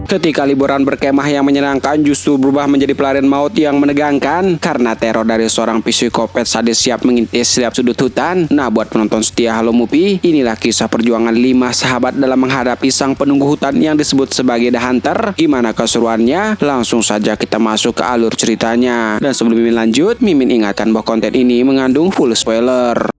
Ketika liburan berkemah yang menyenangkan justru berubah menjadi pelarian maut yang menegangkan karena teror dari seorang psikopat sadis siap mengintai setiap sudut hutan. Nah, buat penonton setia Halo Movie, inilah kisah perjuangan 5 sahabat dalam menghadapi sang penunggu hutan yang disebut sebagai The Hunter. Gimana keseruannya? Langsung saja kita masuk ke alur ceritanya. Dan sebelum Mimin lanjut, Mimin ingatkan bahwa konten ini mengandung full spoiler.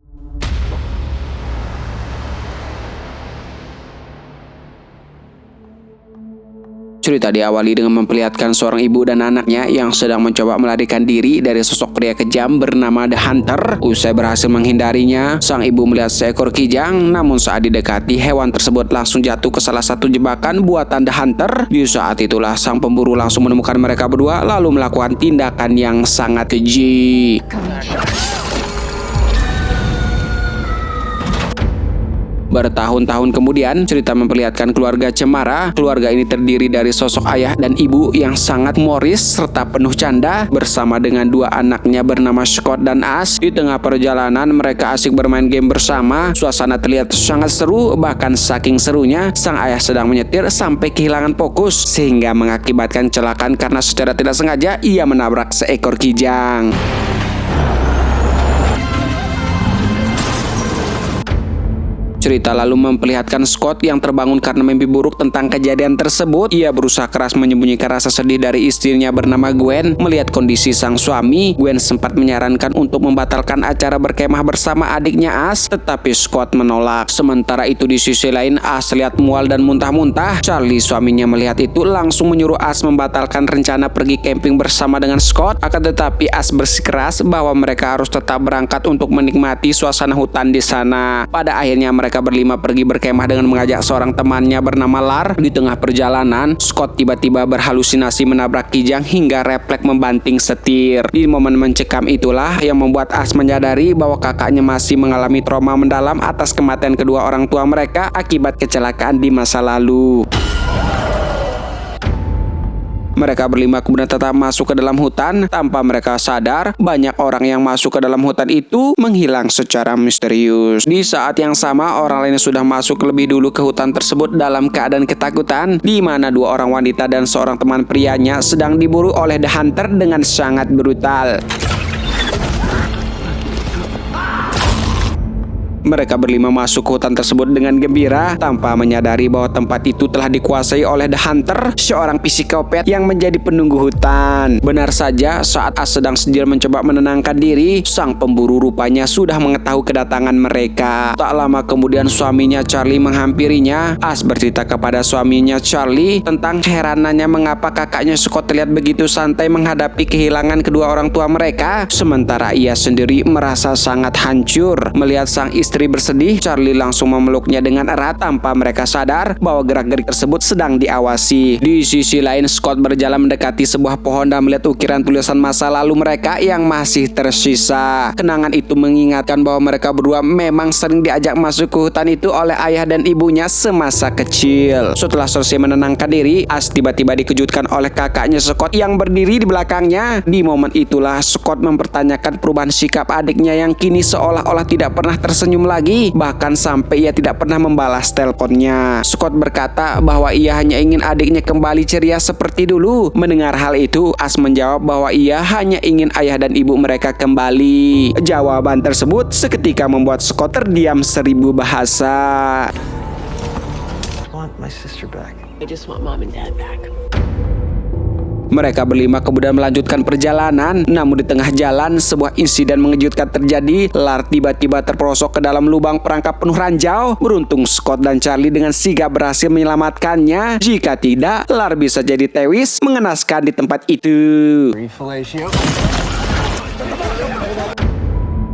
Cerita diawali dengan memperlihatkan seorang ibu dan anaknya yang sedang mencoba melarikan diri dari sosok pria kejam bernama The Hunter. Usai berhasil menghindarinya, sang ibu melihat seekor kijang, namun saat didekati, hewan tersebut langsung jatuh ke salah satu jebakan buatan The Hunter. Di saat itulah sang pemburu langsung menemukan mereka berdua lalu melakukan tindakan yang sangat keji. Bertahun-tahun kemudian, cerita memperlihatkan keluarga cemara. Keluarga ini terdiri dari sosok ayah dan ibu yang sangat humoris serta penuh canda bersama dengan 2 anaknya bernama Scott dan Ash. Di tengah perjalanan, mereka asik bermain game bersama. Suasana terlihat sangat seru, bahkan saking serunya, sang ayah sedang menyetir sampai kehilangan fokus sehingga mengakibatkan kecelakaan karena secara tidak sengaja ia menabrak seekor kijang. Cerita lalu memperlihatkan Scott yang terbangun karena mimpi buruk tentang kejadian tersebut. Ia berusaha keras menyembunyikan rasa sedih dari istrinya bernama Gwen. Melihat kondisi sang suami, Gwen sempat menyarankan untuk membatalkan acara berkemah bersama adiknya Ash, tetapi Scott menolak. Sementara itu di sisi lain, Ash terlihat mual dan muntah-muntah. Charlie, suaminya, melihat itu langsung menyuruh Ash membatalkan rencana pergi camping bersama dengan Scott. Akan tetapi Ash bersikeras bahwa mereka harus tetap berangkat untuk menikmati suasana hutan di sana. Pada akhirnya mereka berlima pergi berkemah dengan mengajak seorang temannya bernama Lar. Di tengah perjalanan, Scott tiba-tiba berhalusinasi menabrak kijang hingga refleks membanting setir. Di momen mencekam itulah yang membuat Ash menyadari bahwa kakaknya masih mengalami trauma mendalam atas kematian kedua orang tua mereka akibat kecelakaan di masa lalu. Mereka berlima kemudian tetap masuk ke dalam hutan. Tanpa mereka sadar, banyak orang yang masuk ke dalam hutan itu menghilang secara misterius. Di saat yang sama, orang lain sudah masuk lebih dulu ke hutan tersebut dalam keadaan ketakutan, di mana 2 orang wanita dan seorang teman prianya sedang diburu oleh The Hunter dengan sangat brutal. Mereka berlima masuk ke hutan tersebut dengan gembira tanpa menyadari bahwa tempat itu telah dikuasai oleh The Hunter, seorang psikopat yang menjadi penunggu hutan. Benar saja, saat Ash sedang mencoba menenangkan diri, sang pemburu rupanya sudah mengetahui kedatangan mereka. Tak lama kemudian suaminya Charlie menghampirinya. Ash bercerita kepada suaminya Charlie tentang keheranannya mengapa kakaknya Scott terlihat begitu santai menghadapi kehilangan kedua orang tua mereka, sementara ia sendiri merasa sangat hancur. Melihat sang istri bersedih, Charlie langsung memeluknya dengan erat tanpa mereka sadar bahwa gerak-gerik tersebut sedang diawasi. Di sisi lain, Scott berjalan mendekati sebuah pohon dan melihat ukiran tulisan masa lalu mereka yang masih tersisa. Kenangan itu mengingatkan bahwa mereka berdua memang sering diajak masuk ke hutan itu oleh ayah dan ibunya semasa kecil. Setelah selesai menenangkan diri, Ash tiba-tiba dikejutkan oleh kakaknya Scott yang berdiri di belakangnya. Di momen itulah Scott mempertanyakan perubahan sikap adiknya yang kini seolah-olah tidak pernah tersenyum lagi, bahkan sampai ia tidak pernah membalas teleponnya. Scott berkata bahwa ia hanya ingin adiknya kembali ceria seperti dulu. Mendengar hal itu, Ash menjawab bahwa ia hanya ingin ayah dan ibu mereka kembali. Jawaban tersebut seketika membuat Scott terdiam 1000 bahasa. I want my sister back. I just want mom and dad back. Mereka berlima kemudian melanjutkan perjalanan. Namun di tengah jalan, sebuah insiden mengejutkan terjadi. Lar tiba-tiba terperosok ke dalam lubang perangkap penuh ranjau. Beruntung Scott dan Charlie dengan sigap berhasil menyelamatkannya. Jika tidak, Lar bisa jadi tewas mengenaskan di tempat itu.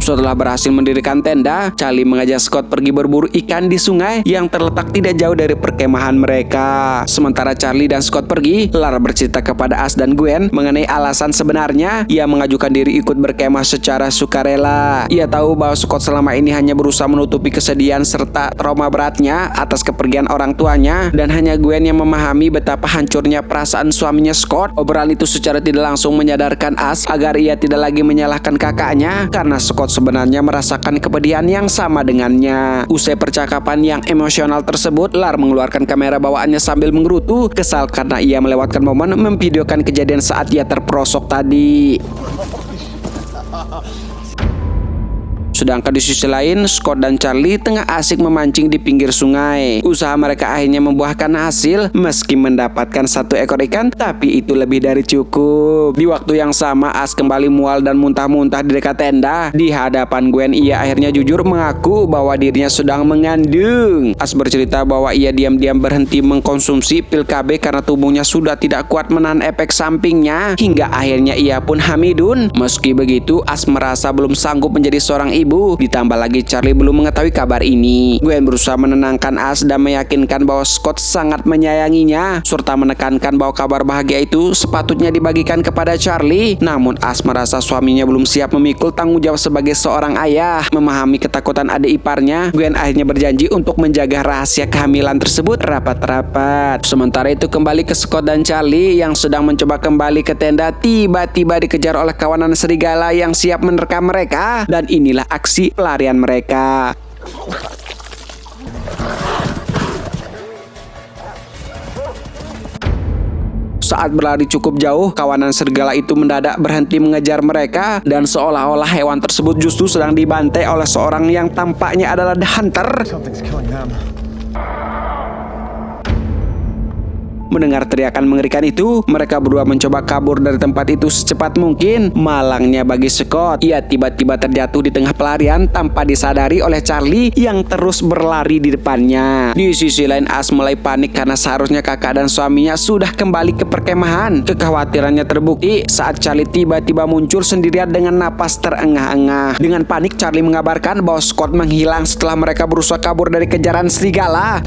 Setelah berhasil mendirikan tenda, Charlie mengajak Scott pergi berburu ikan di sungai yang terletak tidak jauh dari perkemahan mereka. Sementara Charlie dan Scott pergi, Lara bercerita kepada Ash dan Gwen mengenai alasan sebenarnya ia mengajukan diri ikut berkemah secara sukarela. Ia tahu bahwa Scott selama ini hanya berusaha menutupi kesedihan serta trauma beratnya atas kepergian orang tuanya, dan hanya Gwen yang memahami betapa hancurnya perasaan suaminya Scott. Obrolan itu secara tidak langsung menyadarkan Ash agar ia tidak lagi menyalahkan kakaknya karena Scott sebenarnya merasakan kepedihan yang sama dengannya. Usai percakapan yang emosional tersebut, Lar mengeluarkan kamera bawaannya sambil menggerutu, kesal karena ia melewatkan momen memvideokan kejadian saat ia terperosok tadi. Sedangkan di sisi lain, Scott dan Charlie tengah asik memancing di pinggir sungai. Usaha mereka akhirnya membuahkan hasil, meski mendapatkan 1 ekor ikan, tapi itu lebih dari cukup. Di waktu yang sama, As kembali mual dan muntah-muntah di dekat tenda. Di hadapan Gwen, ia akhirnya jujur mengaku bahwa dirinya sedang mengandung. As bercerita bahwa ia diam-diam berhenti mengkonsumsi pil KB karena tubuhnya sudah tidak kuat menahan efek sampingnya, hingga akhirnya ia pun hamidun. Meski begitu, As merasa belum sanggup menjadi seorang ibu. Ditambah lagi Charlie belum mengetahui kabar ini. Gwen berusaha menenangkan As dan meyakinkan bahwa Scott sangat menyayanginya, serta menekankan bahwa kabar bahagia itu sepatutnya dibagikan kepada Charlie. Namun As merasa suaminya belum siap memikul tanggung jawab sebagai seorang ayah. Memahami ketakutan adik iparnya, Gwen akhirnya berjanji untuk menjaga rahasia kehamilan tersebut rapat-rapat. Sementara itu kembali ke Scott dan Charlie yang sedang mencoba kembali ke tenda, tiba-tiba dikejar oleh kawanan serigala yang siap menerkam mereka, dan inilah aksi pelarian mereka. Saat berlari cukup jauh, kawanan serigala itu mendadak berhenti mengejar mereka, dan seolah-olah hewan tersebut justru sedang dibantai oleh seorang yang tampaknya adalah The Hunter. Something's killing them. Mendengar teriakan mengerikan itu, mereka berdua mencoba kabur dari tempat itu secepat mungkin. Malangnya bagi Scott, ia tiba-tiba terjatuh di tengah pelarian tanpa disadari oleh Charlie yang terus berlari di depannya. Di sisi lain, As mulai panik karena seharusnya kakak dan suaminya sudah kembali ke perkemahan. Kekhawatirannya terbukti saat Charlie tiba-tiba muncul sendirian dengan napas terengah-engah. Dengan panik, Charlie mengabarkan bahwa Scott menghilang setelah mereka berusaha kabur dari kejaran serigala.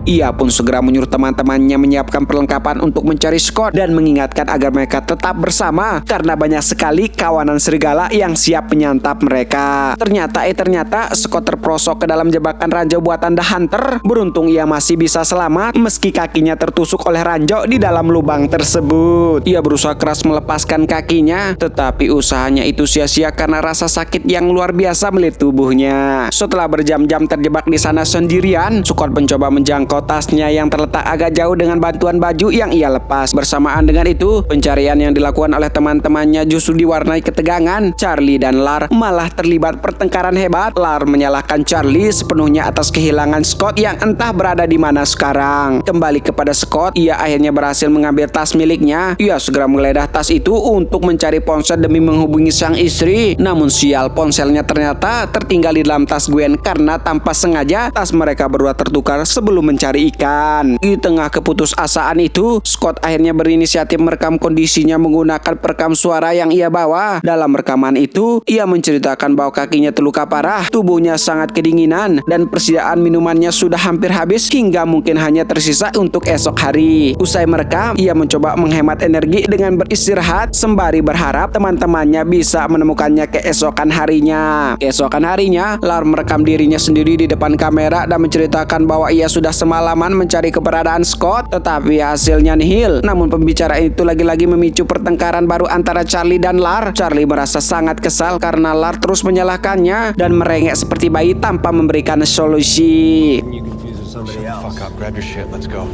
Ia pun segera menyuruh teman-temannya menyiapkan perlengkapan untuk mencari Scott dan mengingatkan agar mereka tetap bersama karena banyak sekali kawanan serigala yang siap menyantap mereka. Ternyata Scott terperosok ke dalam jebakan ranjau buatan The Hunter. Beruntung ia masih bisa selamat meski kakinya tertusuk oleh ranjau di dalam lubang tersebut. Ia berusaha keras melepaskan kakinya, tetapi usahanya itu sia-sia karena rasa sakit yang luar biasa melilit tubuhnya. Setelah berjam-jam terjebak di sana sendirian, Scott mencoba menjangkau tasnya yang terletak agak jauh dengan bantuan baju yang ia lepas. Bersamaan dengan itu, pencarian yang dilakukan oleh teman-temannya justru diwarnai ketegangan. Charlie dan Lar malah terlibat pertengkaran hebat. Lar menyalahkan Charlie sepenuhnya atas kehilangan Scott yang entah berada di mana sekarang. Kembali kepada Scott, ia akhirnya berhasil mengambil tas miliknya. Ia segera menggeledah tas itu untuk mencari ponsel demi menghubungi sang istri. Namun sial, ponselnya ternyata tertinggal di dalam tas Gwen karena tanpa sengaja tas mereka berdua tertukar sebelum mencari ikan. Di tengah keputusasaan itu, Scott akhirnya berinisiatif merekam kondisinya menggunakan perekam suara yang ia bawa. Dalam rekaman itu, ia menceritakan bahwa kakinya terluka parah, tubuhnya sangat kedinginan, dan persediaan minumannya sudah hampir habis hingga mungkin hanya tersisa untuk esok hari. Usai merekam, ia mencoba menghemat energi dengan beristirahat sembari berharap teman-temannya bisa menemukannya keesokan harinya. Keesokan harinya, Lar merekam dirinya sendiri di depan kamera dan menceritakan bahwa ia sudah semalaman mencari keberadaan Scott, tetapi hasilnya nihil. Namun pembicaraan itu lagi-lagi memicu pertengkaran baru antara Charlie dan Lar. Charlie merasa sangat kesal karena Lar terus menyalahkannya dan merengek seperti bayi tanpa memberikan solusi. You confuse with somebody else. Fuck up, grab your shit, let's go.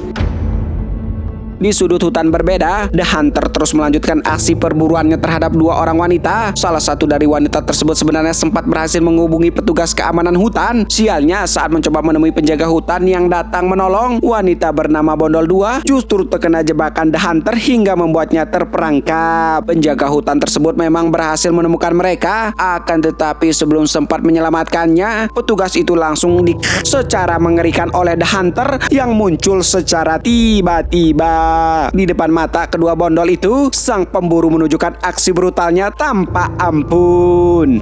Di sudut hutan berbeda, The Hunter terus melanjutkan aksi perburuannya terhadap 2 orang wanita. Salah satu dari wanita tersebut sebenarnya sempat berhasil menghubungi petugas keamanan hutan. Sialnya, saat mencoba menemui penjaga hutan yang datang menolong, wanita bernama Bondol 2 justru terkena jebakan The Hunter hingga membuatnya terperangkap. Penjaga hutan tersebut memang berhasil menemukan mereka, akan tetapi sebelum sempat menyelamatkannya, petugas itu langsung secara mengerikan oleh The Hunter yang muncul secara tiba-tiba. Di depan mata kedua bondol itu, sang pemburu menunjukkan aksi brutalnya tanpa ampun.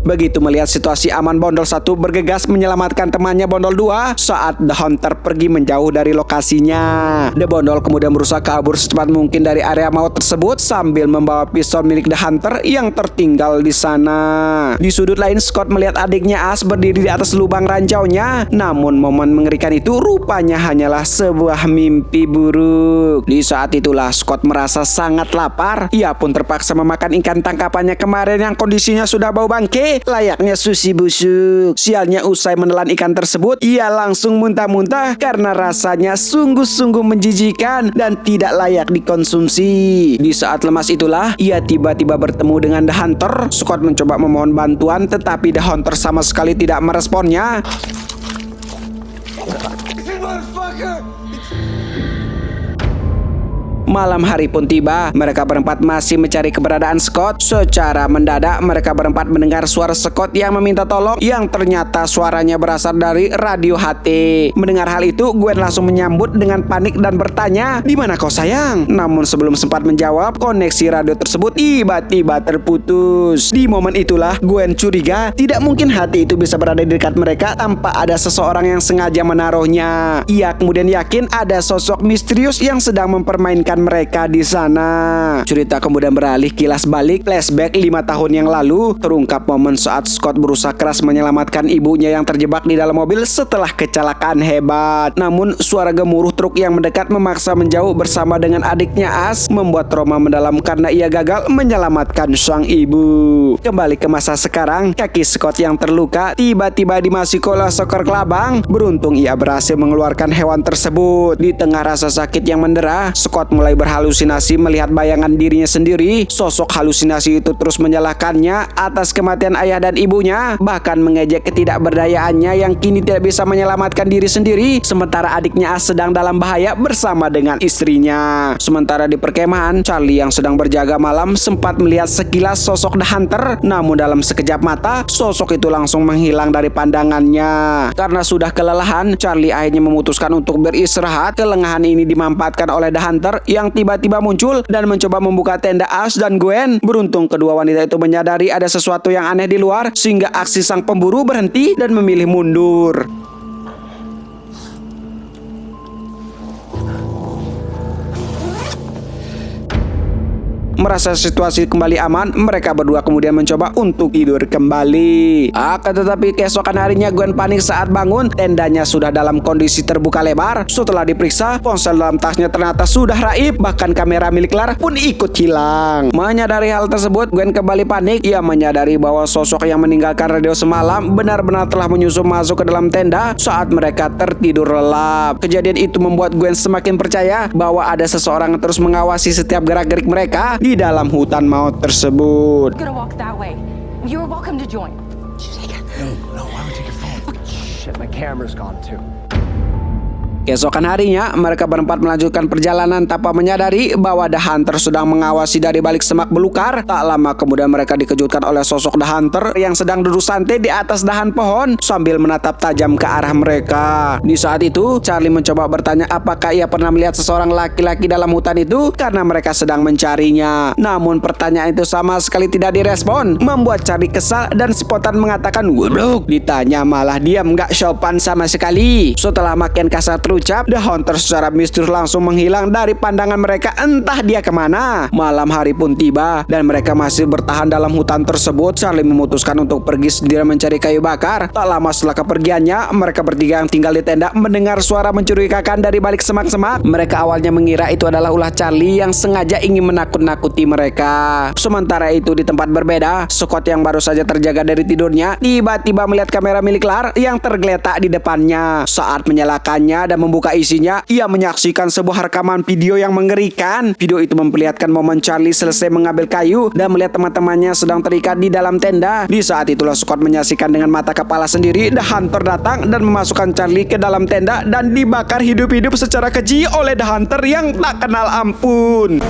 Begitu melihat situasi aman, Bondol 1 bergegas menyelamatkan temannya Bondol 2 saat The Hunter pergi menjauh dari lokasinya. The Bondol kemudian berusaha kabur secepat mungkin dari area maut tersebut sambil membawa pistol milik The Hunter yang tertinggal di sana. Di sudut lain, Scott melihat adiknya Ash berdiri di atas lubang ranjaunya. Namun momen mengerikan itu rupanya hanyalah sebuah mimpi buruk. Di saat itulah Scott merasa sangat lapar. Ia pun terpaksa memakan ikan tangkapannya kemarin yang kondisinya sudah bau bangke, layaknya sushi busuk. Sialnya, usai menelan ikan tersebut, ia langsung muntah-muntah karena rasanya sungguh-sungguh menjijikan dan tidak layak dikonsumsi. Di saat lemas itulah, ia tiba-tiba bertemu dengan The Hunter. Scott mencoba memohon bantuan, tetapi The Hunter sama sekali tidak meresponnya. Malam hari pun tiba, mereka berempat masih mencari keberadaan Scott. Secara mendadak, mereka berempat mendengar suara Scott yang meminta tolong, yang ternyata suaranya berasal dari radio HT. Mendengar hal itu, Gwen langsung menyambut dengan panik dan bertanya, "Di mana kau sayang?" Namun sebelum sempat menjawab, koneksi radio tersebut tiba-tiba terputus. Di momen itulah, Gwen curiga tidak mungkin HT itu bisa berada di dekat mereka tanpa ada seseorang yang sengaja menaruhnya. Ia kemudian yakin ada sosok misterius yang sedang mempermainkan mereka di sana. Cerita kemudian beralih kilas balik flashback 5 tahun yang lalu. Terungkap momen saat Scott berusaha keras menyelamatkan ibunya yang terjebak di dalam mobil setelah kecelakaan hebat. Namun suara gemuruh truk yang mendekat memaksa menjauh bersama dengan adiknya Ash, membuat trauma mendalam karena ia gagal menyelamatkan sang ibu. Kembali ke masa sekarang, kaki Scott yang terluka tiba-tiba dimasuki oleh seekor kelabang. Beruntung ia berhasil mengeluarkan hewan tersebut. Di tengah rasa sakit yang mendera, Scott mulai berhalusinasi melihat bayangan dirinya sendiri. Sosok halusinasi itu terus menyalahkannya atas kematian ayah dan ibunya, bahkan mengejek ketidakberdayaannya yang kini tidak bisa menyelamatkan diri sendiri, sementara adiknya Ash sedang dalam bahaya bersama dengan istrinya. Sementara di perkemahan, Charlie yang sedang berjaga malam sempat melihat sekilas sosok The Hunter, namun dalam sekejap mata sosok itu langsung menghilang dari pandangannya. Karena sudah kelelahan, Charlie akhirnya memutuskan untuk beristirahat. Kelengahan ini dimanfaatkan oleh The Hunter yang tiba-tiba muncul dan mencoba membuka tenda Ash dan Gwen. Beruntung kedua wanita itu menyadari ada sesuatu yang aneh di luar, sehingga aksi sang pemburu berhenti dan memilih mundur. Merasa situasi kembali aman, mereka berdua kemudian mencoba untuk tidur kembali. Akan tetapi keesokan harinya Gwen panik saat bangun. Tendanya sudah dalam kondisi terbuka lebar. Setelah diperiksa, ponsel dalam tasnya ternyata sudah raib. Bahkan kamera milik Lara pun ikut hilang. Menyadari hal tersebut, Gwen kembali panik. Ia menyadari bahwa sosok yang meninggalkan radio semalam benar-benar telah menyusup masuk ke dalam tenda saat mereka tertidur lelap. Kejadian itu membuat Gwen semakin percaya bahwa ada seseorang yang terus mengawasi setiap gerak-gerik mereka di dalam hutan maut tersebut. Gonna walk that way. You're welcome to join. No, why would you take your phone? Shit, my camera's gone too. Keesokan harinya, mereka berempat melanjutkan perjalanan tanpa menyadari bahwa The Hunter sedang mengawasi dari balik semak belukar. Tak lama kemudian mereka dikejutkan oleh sosok The Hunter yang sedang duduk santai di atas dahan pohon sambil menatap tajam ke arah mereka. Di saat itu, Charlie mencoba bertanya apakah ia pernah melihat seseorang laki-laki dalam hutan itu karena mereka sedang mencarinya. Namun pertanyaan itu sama sekali tidak direspon, membuat Charlie kesal dan spontan mengatakan "Goblok." Ditanya malah diam, gak sopan sama sekali. Setelah makin kasar terucap, The Hunter secara misterius langsung menghilang dari pandangan mereka, entah dia kemana. Malam hari pun tiba dan mereka masih bertahan dalam hutan tersebut. Charlie memutuskan untuk pergi sendiri mencari kayu bakar. Tak lama setelah kepergiannya, mereka bertiga yang tinggal di tenda mendengar suara mencurigakan dari balik semak-semak. Mereka awalnya mengira itu adalah ulah Charlie yang sengaja ingin menakut-nakuti mereka. Sementara itu di tempat berbeda, Scott yang baru saja terjaga dari tidurnya tiba-tiba melihat kamera milik Lar yang tergeletak di depannya. Saat menyalakannya dan membuka isinya, ia menyaksikan sebuah rekaman video yang mengerikan. Video itu memperlihatkan momen Charlie selesai mengambil kayu dan melihat teman-temannya sedang terikat di dalam tenda. Di saat itulah Scott menyaksikan dengan mata kepala sendiri The Hunter datang dan memasukkan Charlie ke dalam tenda dan dibakar hidup-hidup secara keji oleh The Hunter yang tak kenal ampun.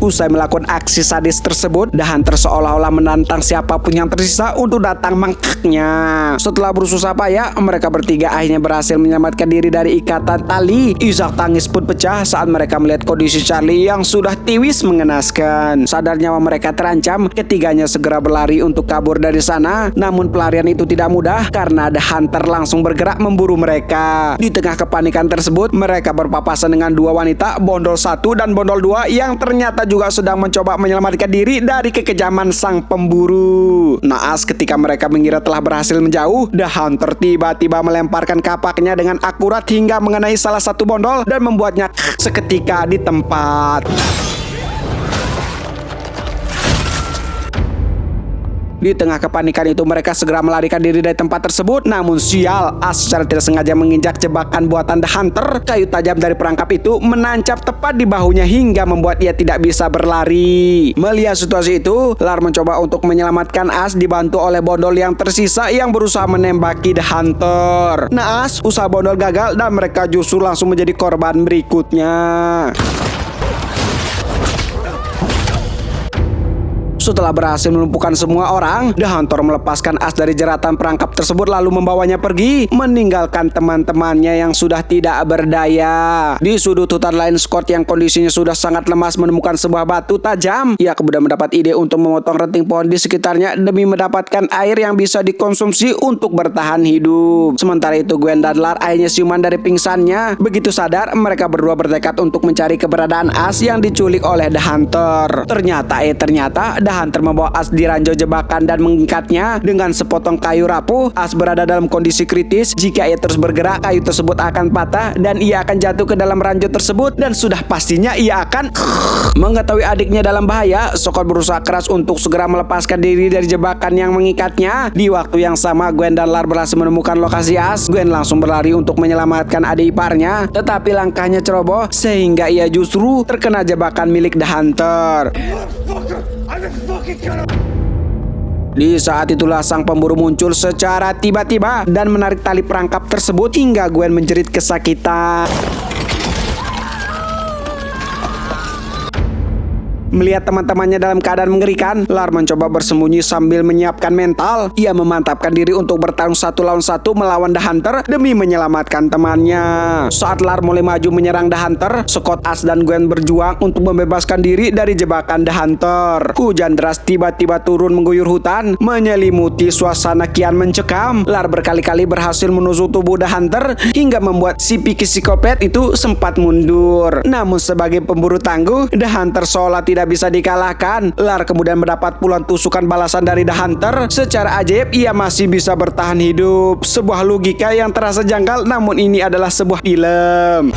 Usai melakukan aksi sadis tersebut, The Hunter seolah-olah menantang siapapun yang tersisa untuk datang mangkaknya. Setelah berusaha payah, mereka bertiga akhirnya berhasil menyelamatkan diri dari ikatan tali. Isak tangis pun pecah saat mereka melihat kondisi Charlie yang sudah tiwis mengenaskan. Sadar nyawa mereka terancam, ketiganya segera berlari untuk kabur dari sana. Namun pelarian itu tidak mudah karena The Hunter langsung bergerak memburu mereka. Di tengah kepanikan tersebut, mereka berpapasan dengan dua wanita, Bondol 1 dan Bondol 2 yang ternyata juga sedang mencoba menyelamatkan diri dari kekejaman sang pemburu. Naas ketika mereka mengira telah berhasil menjauh, The Hunter tiba-tiba melemparkan kapaknya dengan akurat hingga mengenai salah satu bondol dan membuatnya seketika di tempat. Di tengah kepanikan itu mereka segera melarikan diri dari tempat tersebut. Namun sial, As secara tidak sengaja menginjak jebakan buatan The Hunter. Kayu tajam dari perangkap itu menancap tepat di bahunya hingga membuat ia tidak bisa berlari. Melihat situasi itu, Lar mencoba untuk menyelamatkan As dibantu oleh Bondol yang tersisa yang berusaha menembaki The Hunter. Naas, usaha Bondol gagal dan mereka justru langsung menjadi korban berikutnya. Setelah berhasil melumpuhkan semua orang, The Hunter melepaskan As dari jeratan perangkap tersebut lalu membawanya pergi, meninggalkan teman-temannya yang sudah tidak berdaya. Di sudut hutan lain, Scott yang kondisinya sudah sangat lemas menemukan sebuah batu tajam. Ia kemudian mendapat ide untuk memotong ranting pohon di sekitarnya demi mendapatkan air yang bisa dikonsumsi untuk bertahan hidup. Sementara itu, Gwen dan Lar akhirnya siuman dari pingsannya. Begitu sadar, mereka berdua bertekad untuk mencari keberadaan As yang diculik oleh The Hunter. Ternyata The Hunter membawa As di ranjau jebakan dan mengikatnya dengan sepotong kayu rapuh. As berada dalam kondisi kritis. Jika ia terus bergerak, kayu tersebut akan patah dan ia akan jatuh ke dalam ranjau tersebut dan sudah pastinya ia akan mengetahui adiknya dalam bahaya. Scott berusaha keras untuk segera melepaskan diri dari jebakan yang mengikatnya. Di waktu yang sama, Gwen dan Lar berhasil menemukan lokasi As. Gwen langsung berlari untuk menyelamatkan adik iparnya, tetapi langkahnya ceroboh sehingga ia justru terkena jebakan milik The Hunter. Di saat itulah sang pemburu muncul secara tiba-tiba dan menarik tali perangkap tersebut hingga Gwen menjerit kesakitan. Melihat teman-temannya dalam keadaan mengerikan, Lar mencoba bersembunyi sambil menyiapkan mental. Ia memantapkan diri untuk bertarung 1 lawan 1 melawan The Hunter demi menyelamatkan temannya. Saat Lar mulai maju menyerang The Hunter, Scott, As, dan Gwen berjuang untuk membebaskan diri dari jebakan The Hunter. Hujan deras tiba-tiba turun mengguyur hutan, menyelimuti suasana kian mencekam. Lar berkali-kali berhasil menusuk tubuh The Hunter hingga membuat si psikopat itu sempat mundur. Namun sebagai pemburu tangguh, The Hunter seolah tidak bisa dikalahkan. Lar kemudian mendapat puluhan tusukan balasan dari The Hunter. Secara ajaib ia masih bisa bertahan hidup. Sebuah logika yang terasa janggal, namun ini adalah sebuah film.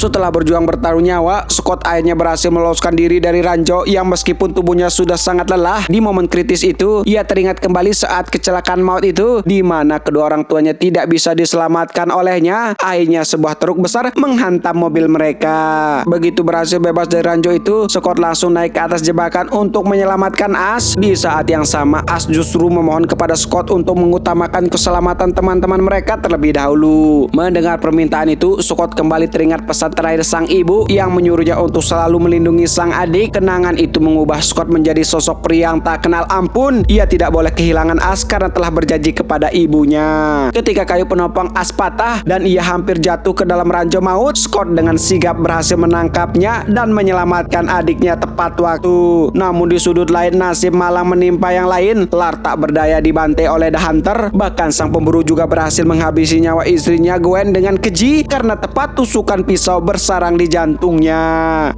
Setelah berjuang bertaruh nyawa, Scott akhirnya berhasil meloloskan diri dari ranjau yang meskipun tubuhnya sudah sangat lelah. Di momen kritis itu, ia teringat kembali saat kecelakaan maut itu, di mana kedua orang tuanya tidak bisa diselamatkan olehnya. Akhirnya sebuah truk besar menghantam mobil mereka. Begitu berhasil bebas dari ranjau itu, Scott langsung naik ke atas jebakan untuk menyelamatkan As. Di saat yang sama, As justru memohon kepada Scott untuk mengutamakan keselamatan teman-teman mereka terlebih dahulu. Mendengar permintaan itu, Scott kembali teringat pesan terakhir sang ibu yang menyuruhnya untuk selalu melindungi sang adik. Kenangan itu mengubah Scott menjadi sosok pria yang tak kenal ampun. Ia tidak boleh kehilangan As karena telah berjanji kepada ibunya. Ketika kayu penopang As patah dan ia hampir jatuh ke dalam ranjau maut, Scott dengan sigap berhasil menangkapnya dan menyelamatkan adiknya tepat waktu. Namun di sudut lain, nasib malang menimpa yang lain. Lar tak berdaya dibantai oleh The Hunter. Bahkan sang pemburu juga berhasil menghabisi nyawa istrinya Gwen dengan keji karena tepat tusukan pisau bersarang di jantungnya.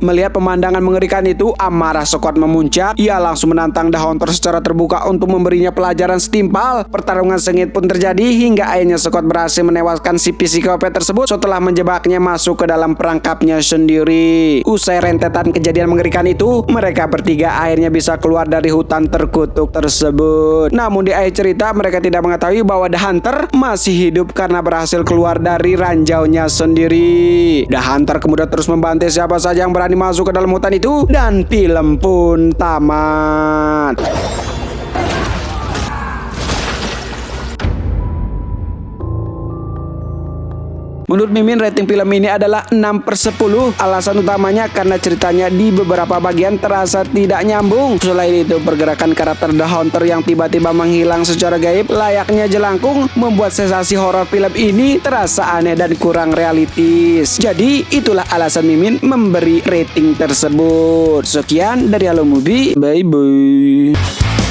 Melihat pemandangan mengerikan itu, amarah Scott memuncak. Ia langsung menantang The Hunter secara terbuka untuk memberinya pelajaran setimpal. Pertarungan sengit pun terjadi hingga akhirnya Scott berhasil menewaskan si psikopat tersebut setelah menjebaknya masuk ke dalam perangkapnya sendiri. Usai rentetan kejadian mengerikan itu, mereka bertiga akhirnya bisa keluar dari hutan terkutuk tersebut. Namun di akhir cerita, mereka tidak mengetahui bahwa The Hunter masih hidup karena berhasil keluar dari ranjaunya sendiri. The Hunter kemudian terus membantai siapa saja yang berani masuk ke dalam hutan itu, dan film pun tamat. Menurut Mimin, rating film ini adalah 6/10. Alasan utamanya karena ceritanya di beberapa bagian terasa tidak nyambung. Selain itu, pergerakan karakter The Haunter yang tiba-tiba menghilang secara gaib layaknya jelangkung membuat sensasi horor film ini terasa aneh dan kurang realistis. Jadi, itulah alasan Mimin memberi rating tersebut. Sekian dari Halo Movie. Bye-bye.